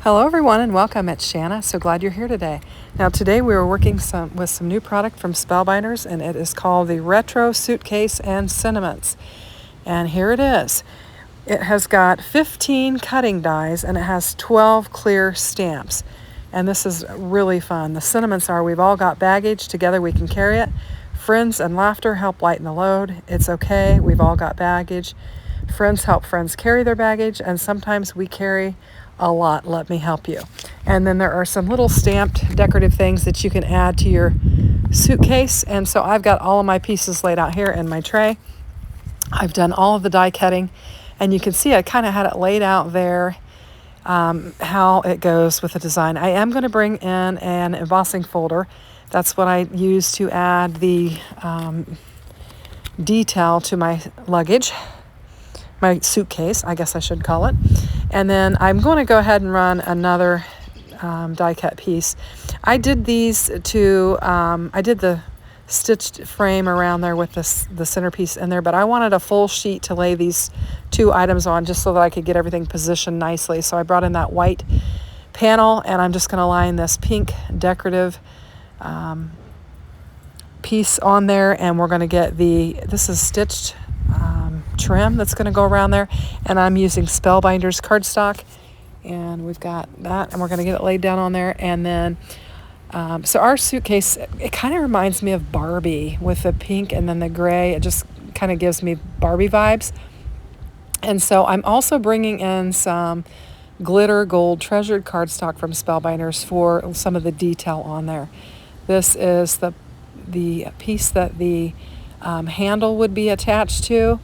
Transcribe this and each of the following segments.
Hello everyone and welcome. It's Shanna. So glad you're here today. Now today we are working with some new product from Spellbinders, and it is called the Retro Suitcase Sentiments. And here it is. It has got 15 cutting dies and it has 12 clear stamps. And this is really fun. The sentiments are: we've all got baggage, together we can carry it. Friends and laughter help lighten the load. It's okay, we've all got baggage. Friends help friends carry their baggage, and sometimes we carry a lot. Let me help you. And then there are some little stamped decorative things that you can add to your suitcase. And so I've got all of my pieces laid out here in my tray. I've done all of the die cutting, and you can see I kind of had it laid out there, how it goes with the design. I am going to bring in an embossing folder. That's what I use to add the detail to my luggage, my suitcase, I guess I should call it. And then I'm going to go ahead and run another die cut piece. I did these to, I did the stitched frame around there with the centerpiece in there, but I wanted a full sheet to lay these two items on just so that I could get everything positioned nicely. So I brought in that white panel, and I'm just going to line this pink decorative piece on there, and we're going to get this is stitched trim that's going to go around there, and I'm using Spellbinders cardstock, and we've got that, and we're going to get it laid down on there. And then so our suitcase, it kind of reminds me of Barbie with the pink and then the gray. It just kind of gives me Barbie vibes. And so I'm also bringing in some glitter gold treasured cardstock from Spellbinders for some of the detail on there. This is the piece that the handle would be attached to.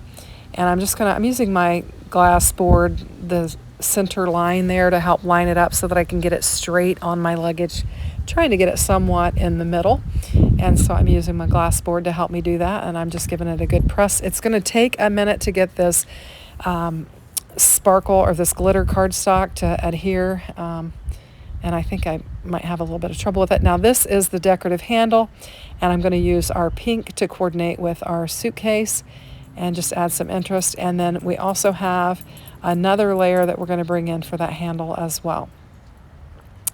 And I'm using my glass board, the center line there, to help line it up so that I can get it straight on my luggage, trying to get it somewhat in the middle. And so I'm using my glass board to help me do that, and I'm just giving it a good press. It's going to take a minute to get this sparkle or this glitter cardstock to adhere, and I think I might have a little bit of trouble with it. Now this is the decorative handle, and I'm going to use our pink to coordinate with our suitcase and just add some interest. And then we also have another layer that we're going to bring in for that handle as well.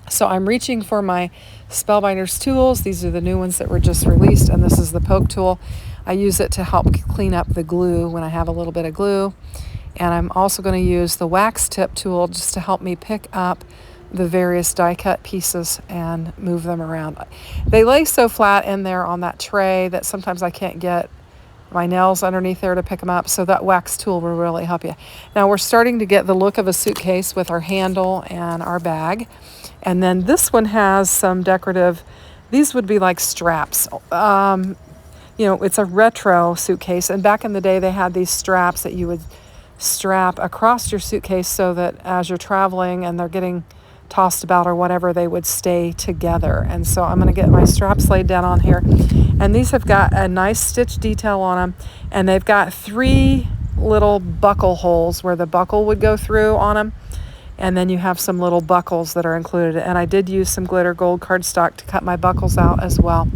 So I'm reaching for my Spellbinders tools. These are the new ones that were just released, and this is the poke tool. I use it to help clean up the glue when I have a little bit of glue. And I'm also going to use the wax tip tool just to help me pick up the various die cut pieces and move them around. They lay so flat in there on that tray that sometimes I can't get my nails underneath there to pick them up, so that wax tool will really help you. Now we're starting to get the look of a suitcase with our handle and our bag. And then this one has some decorative, these would be like straps. It's a retro suitcase, and back in the day they had these straps that you would strap across your suitcase so that as you're traveling and they're getting tossed about or whatever, they would stay together. And so I'm going to get my straps laid down on here, and these have got a nice stitch detail on them, and they've got 3 little buckle holes where the buckle would go through on them, and then you have some little buckles that are included. And I did use some glitter gold cardstock to cut my buckles out as well.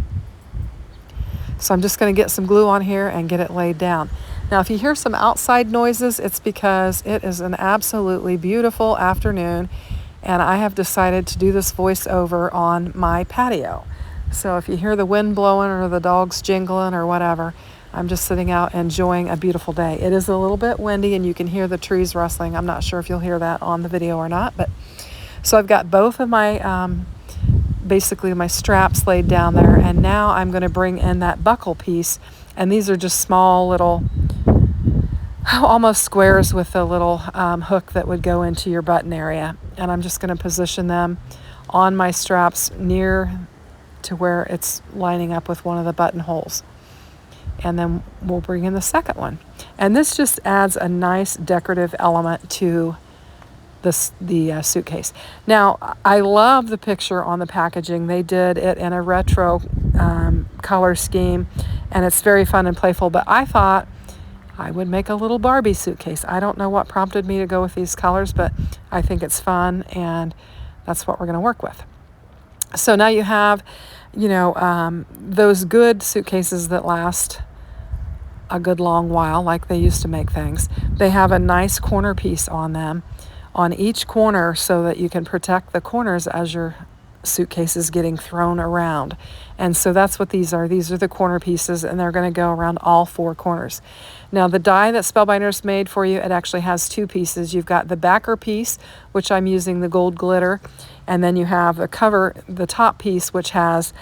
So I'm just going to get some glue on here and get it laid down. Now if you hear some outside noises, it's because it is an absolutely beautiful afternoon, and I have decided to do this voiceover on my patio. So if you hear the wind blowing or the dogs jingling or whatever, I'm just sitting out enjoying a beautiful day. It is a little bit windy, and you can hear the trees rustling. I'm not sure if you'll hear that on the video or not. But so I've got both of my, basically my straps laid down there, and now I'm going to bring in that buckle piece. And these are just small little, almost squares with a little hook that would go into your button area. And I'm just going to position them on my straps near to where it's lining up with one of the buttonholes. And then we'll bring in the second one. And this just adds a nice decorative element to the suitcase. Now, I love the picture on the packaging. They did it in a retro color scheme, and it's very fun and playful. But I thought I would make a little Barbie suitcase. I don't know what prompted me to go with these colors, but I think it's fun, and that's what we're going to work with. So now you have, those good suitcases that last a good long while, like they used to make things. They have a nice corner piece on them on each corner so that you can protect the corners as your suitcase is getting thrown around. And so that's what these are. These are the corner pieces, and they're going to go around all four corners. Now the die that Spellbinders made for you, it actually has two pieces. You've got the backer piece, which I'm using the gold glitter, and then you have the cover, the top piece, which has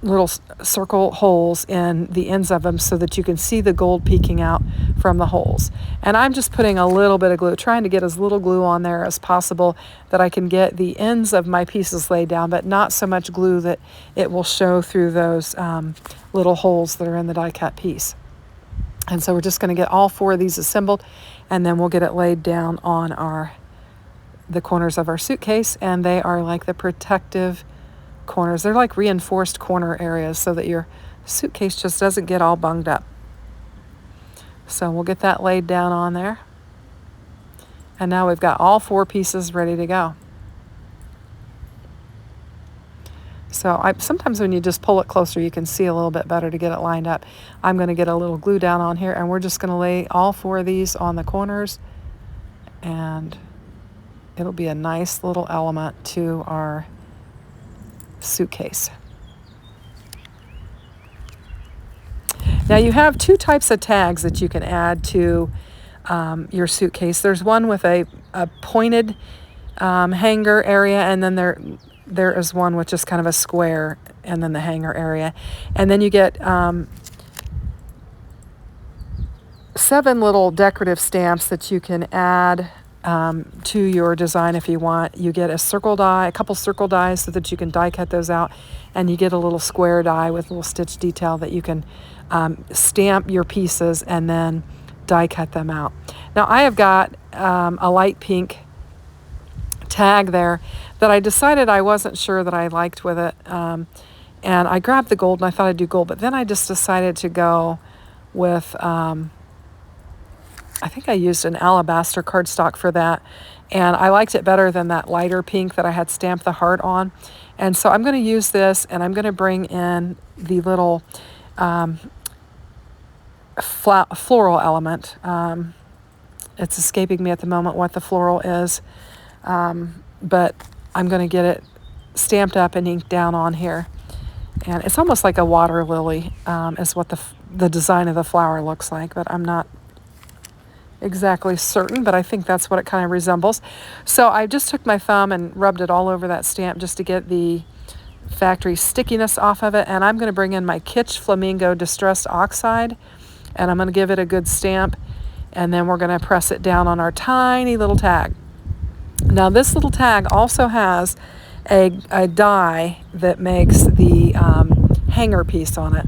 little circle holes in the ends of them so that you can see the gold peeking out from the holes. And I'm just putting a little bit of glue, trying to get as little glue on there as possible that I can get the ends of my pieces laid down, but not so much glue that it will show through those little holes that are in the die cut piece. And so we're just going to get all four of these assembled, and then we'll get it laid down on the corners of our suitcase, and they are like the protective corners. They're like reinforced corner areas so that your suitcase just doesn't get all bunged up. So we'll get that laid down on there. And now we've got all four pieces ready to go. So sometimes when you just pull it closer, you can see a little bit better to get it lined up. I'm going to get a little glue down on here, and we're just going to lay all four of these on the corners, and it'll be a nice little element to our suitcase. Now you have two types of tags that you can add to your suitcase. There's one with a pointed hanger area, and then there is one with just kind of a square and then the hanger area. And then you get 7 little decorative stamps that you can add to your design if you want. You get a couple circle dies so that you can die cut those out, and you get a little square die with a little stitch detail that you can stamp your pieces and then die cut them out. Now I have got a light pink tag there that I decided I wasn't sure that I liked with it, and I grabbed the gold and I thought I'd do gold, but then I just decided to go with I think I used an alabaster cardstock for that, and I liked it better than that lighter pink that I had stamped the heart on. And so I'm going to use this, and I'm going to bring in the little floral element. It's escaping me at the moment what the floral is, but I'm going to get it stamped up and inked down on here. And it's almost like a water lily is what the design of the flower looks like, but I'm not exactly certain, but I think that's what it kind of resembles. So I just took my thumb and rubbed it all over that stamp just to get the factory stickiness off of it, and I'm going to bring in my Kitsch Flamingo Distressed Oxide, and I'm going to give it a good stamp, and then we're going to press it down on our tiny little tag. Now this little tag also has a die that makes the hanger piece on it,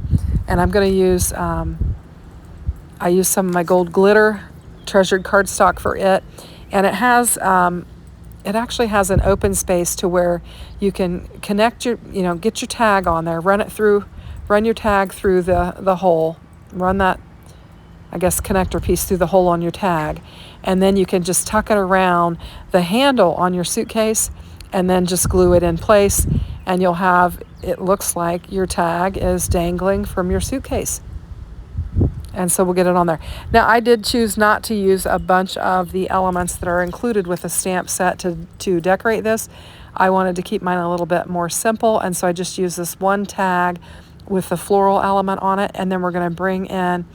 and I'm going to use I used some of my gold glitter treasured cardstock for it, and it has it actually has an open space to where you can connect your get your tag on there, run your tag through the hole, run that connector piece through the hole on your tag, and then you can just tuck it around the handle on your suitcase and then just glue it in place, and you'll have, it looks like your tag is dangling from your suitcase. And so we'll get it on there. Now I did choose not to use a bunch of the elements that are included with the stamp set to decorate this. I wanted to keep mine a little bit more simple, and so I just used this one tag with the floral element on it, and then we're going to bring in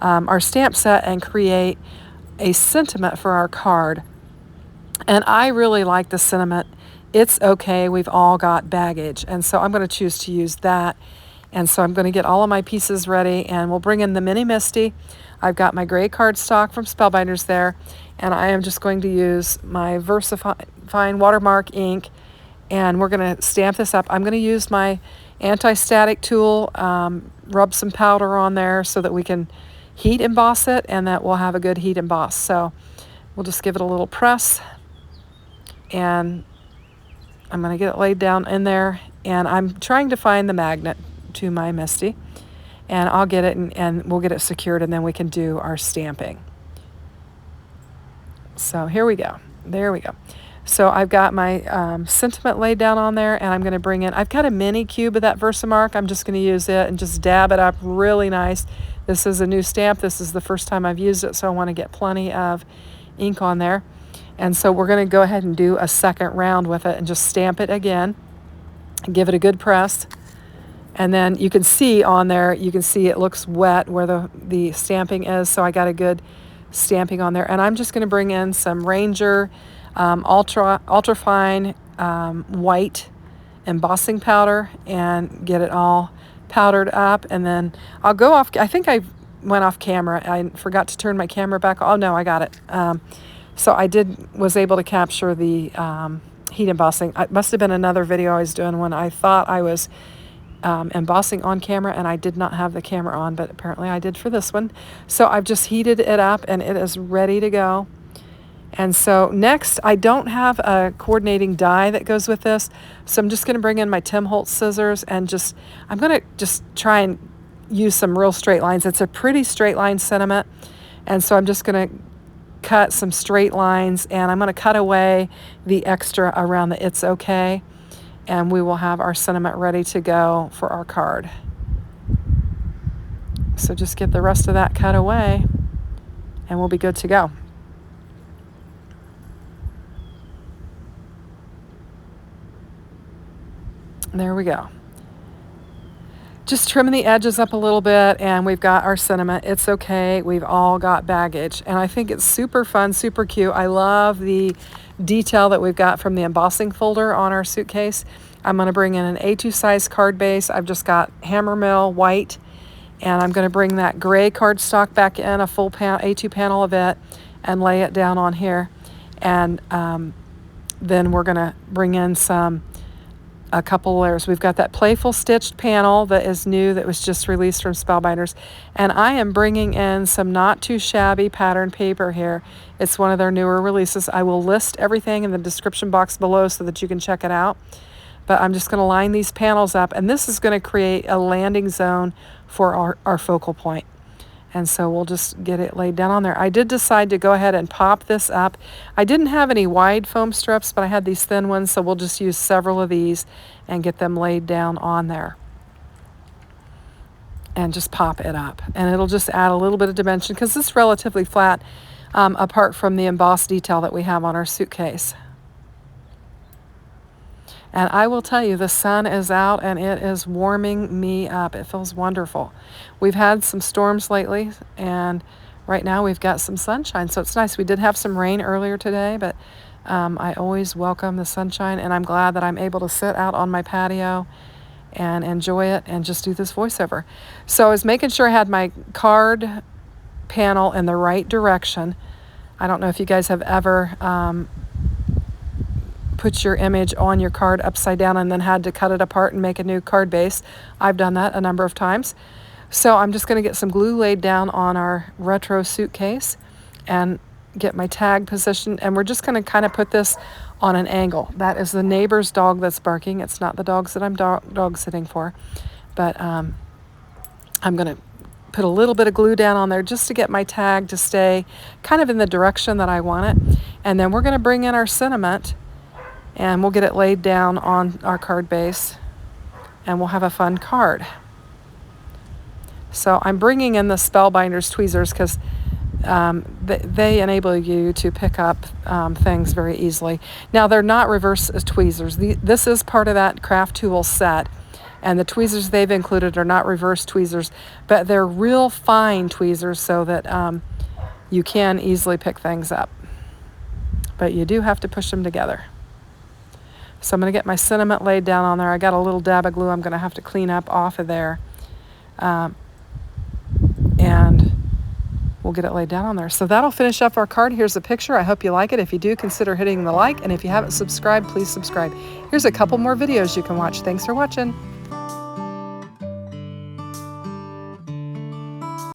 our stamp set and create a sentiment for our card. And I really like the sentiment, "It's okay, we've all got baggage," and so I'm going to choose to use that. And so I'm going to get all of my pieces ready, and we'll bring in the Mini Misty. I've got my gray cardstock from Spellbinders there, and I am just going to use my VersaFine watermark ink, and we're going to stamp this up. I'm going to use my anti-static tool, rub some powder on there so that we can heat emboss it, and that we'll have a good heat emboss. So we'll just give it a little press, and I'm going to get it laid down in there, and I'm trying to find the magnet to my Misty, and I'll get it and we'll get it secured, and then we can do our stamping. So here we go. There we go. So I've got my sentiment laid down on there, and I'm going to bring in, I've got a mini cube of that Versamark. I'm just going to use it and just dab it up really nice. This is a new stamp. This is the first time I've used it, so I want to get plenty of ink on there. And so we're going to go ahead and do a second round with it and just stamp it again. Give it a good press. And then you can see on there, you can see it looks wet where the stamping is. So I got a good stamping on there. And I'm just going to bring in some Ranger ultra fine white embossing powder and get it all powdered up. And then I'll go off. I think I went off camera. I forgot to turn my camera back. Oh no, I got it. So I was able to capture the heat embossing. It must have been another video I was doing when I thought I was embossing on camera, and I did not have the camera on, but apparently I did for this one. So I've just heated it up and it is ready to go. And so next, I don't have a coordinating die that goes with this, so I'm just going to bring in my Tim Holtz scissors and I'm going to just try and use some real straight lines. It's a pretty straight line sentiment, and so I'm just going to cut some straight lines, and I'm going to cut away the extra around the "It's Okay," and we will have our sentiment ready to go for our card. So just get the rest of that cut away, and we'll be good to go. There we go. Just trimming the edges up a little bit, and we've got our sentiment. It's okay. We've all got baggage, and I think it's super fun, super cute. I love the detail that we've got from the embossing folder on our suitcase. I'm going to bring in an A2 size card base. I've just got hammer mill white, and I'm going to bring that gray cardstock back in, a full A2 panel of it, and lay it down on here. And then we're going to bring in a couple layers. We've got that playful stitched panel that is new, that was just released from Spellbinders, and I am bringing in some not too shabby pattern paper here. It's one of their newer releases. I will list everything in the description box below so that you can check it out, but I'm just going to line these panels up, and this is going to create a landing zone for our focal point. And so we'll just get it laid down on there. I did decide to go ahead and pop this up. I didn't have any wide foam strips, but I had these thin ones, so we'll just use several of these and get them laid down on there. And just pop it up. And it'll just add a little bit of dimension because it's relatively flat apart from the embossed detail that we have on our suitcase. And I will tell you, the sun is out and it is warming me up. It feels wonderful. We've had some storms lately, and right now we've got some sunshine, so it's nice. We did have some rain earlier today, but I always welcome the sunshine, and I'm glad that I'm able to sit out on my patio and enjoy it and just do this voiceover. So I was making sure I had my card panel in the right direction. I don't know if you guys have ever put your image on your card upside down and then had to cut it apart and make a new card base. I've done that a number of times. So I'm just going to get some glue laid down on our retro suitcase and get my tag positioned, and we're just going to kind of put this on an angle. That is the neighbor's dog that's barking. It's not the dogs that I'm dog sitting for, but I'm going to put a little bit of glue down on there just to get my tag to stay kind of in the direction that I want it. And then we're going to bring in our sentiment, and we'll get it laid down on our card base, and we'll have a fun card. So I'm bringing in the Spellbinders tweezers because they enable you to pick up things very easily. Now, they're not reverse tweezers. This is part of that craft tool set, and the tweezers they've included are not reverse tweezers, but they're real fine tweezers so that you can easily pick things up. But you do have to push them together. So I'm going to get my sentiment laid down on there. I got a little dab of glue I'm going to have to clean up off of there. And we'll get it laid down on there. So that'll finish up our card. Here's a picture. I hope you like it. If you do, consider hitting the like. And if you haven't subscribed, please subscribe. Here's a couple more videos you can watch. Thanks for watching.